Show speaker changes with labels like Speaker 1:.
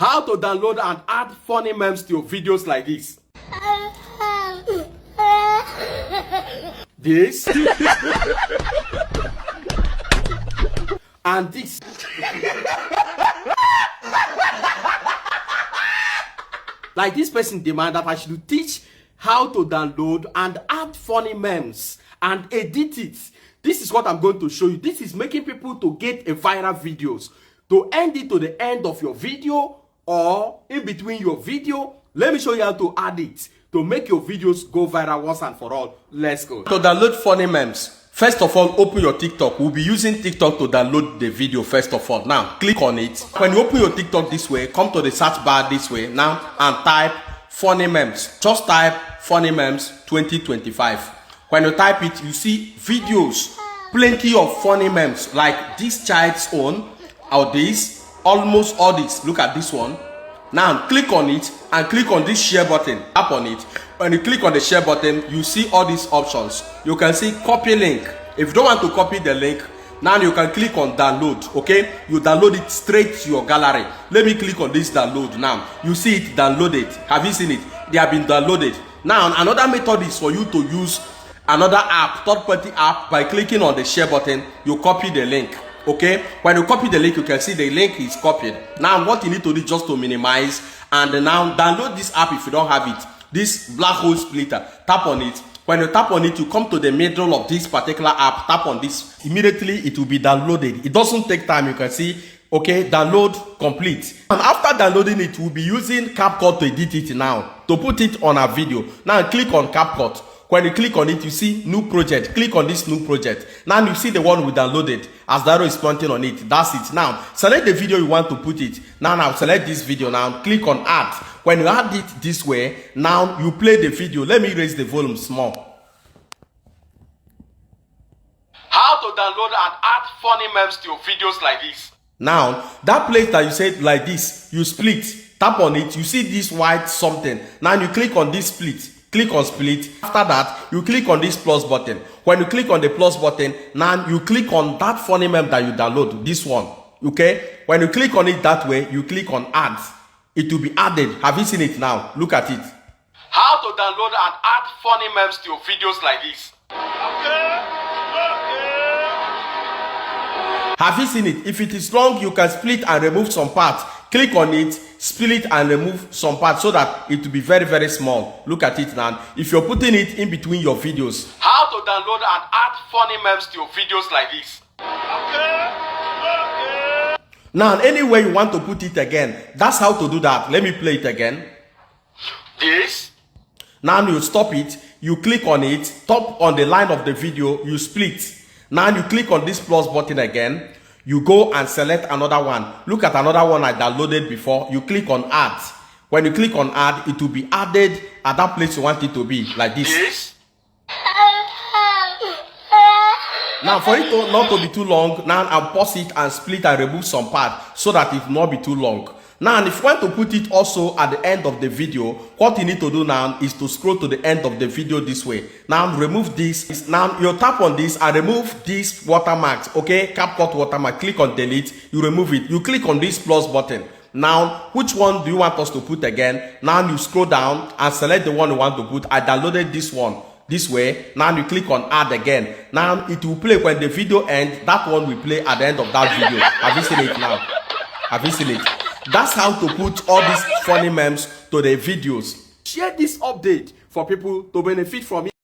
Speaker 1: How to download and add funny memes to your videos like this. This. And this. Like this person demand that I should teach how to download and add funny memes and edit it. This is what I'm going to show you. This is making people to get a viral videos. To end it to the end of your video or in between your video, let me show you how to add it to make your videos go viral once and for all. Let's go. To download funny memes, first of all, open your TikTok. We'll be using TikTok to download the video first of all. Now, click on it. When you open your TikTok this way, come to the search bar this way now and type funny memes. Just type funny memes 2025. When you type it, you see videos, plenty of funny memes like this child's own or this, almost all this. Look at this one. Now click on it and click on this share button. Tap on it. When you click on the share button, you see all these options. You can see copy link. If you don't want to copy the link, now you can click on download. Okay, you download it straight to your gallery. Let me click on this download now. You see it downloaded. Have you seen it? They have been downloaded. Now another method is for you to use another app, third-party app. By clicking on the share button, you copy the link. Okay, when you copy the link, you can see the link is copied. Now what you need to do just to minimize and now download this app if you don't have it. This black hole splitter, tap on it. When you tap on it, you come to the middle of this particular app, tap on this. Immediately it will be downloaded. It doesn't take time. You can see, okay, download complete. And after downloading it, we'll be using CapCut to edit it now, to put it on a video. Now click on CapCut. When you click on it, you see new project. Click on this new project. Now you see the one we downloaded. As the arrow is pointing on it. That's it. Now select the video you want to put it. Now select this video. Now click on add. When you add it this way, now you play the video. Let me raise the volume small. How to download and add funny memes to your videos like this. Now that place that you said like this, you split. Tap on it. You see this white something. Now you click on this split. Click on split. After that, you click on this plus button. When you click on the plus button, now you click on that funny meme that you download, this one. Okay? When you click on it that way, you click on add. It will be added. Have you seen it now? Look at it. How to download and add funny memes to your videos like this. Have you seen it? If it is long, you can split and remove some parts. Click on it, split and remove some parts so that it will be very, very small. Look at it now. If you're putting it in between your videos. How to download and add funny memes to your videos like this. Now, anywhere you want to put it again, that's how to do that. Let me play it again. This. Now you stop it. You click on it. Top on the line of the video, you split. Now you click on this plus button again. You go and select another one. Look at another one I downloaded before. You click on add. When you click on add, it will be added at that place you want it to be, like this. Now for it not to be too long, now I'll pause it and split and remove some part so that it will not be too long. Now if you want to put it also at the end of the video, what you need to do now is to scroll to the end of the video this way. Now remove this. Now you tap on this and remove this watermarks. Okay, CapCut watermark. Click on delete. You remove it. You click on this plus button. Now which one do you want us to put again? Now you scroll down and select the one you want to put. I downloaded this one. This way. Now you click on add again. Now it will play when the video ends. That one will play at the end of that video. Have you seen it now? Have you seen it? That's how to put all these funny memes to the videos. Share this update for people to benefit from it.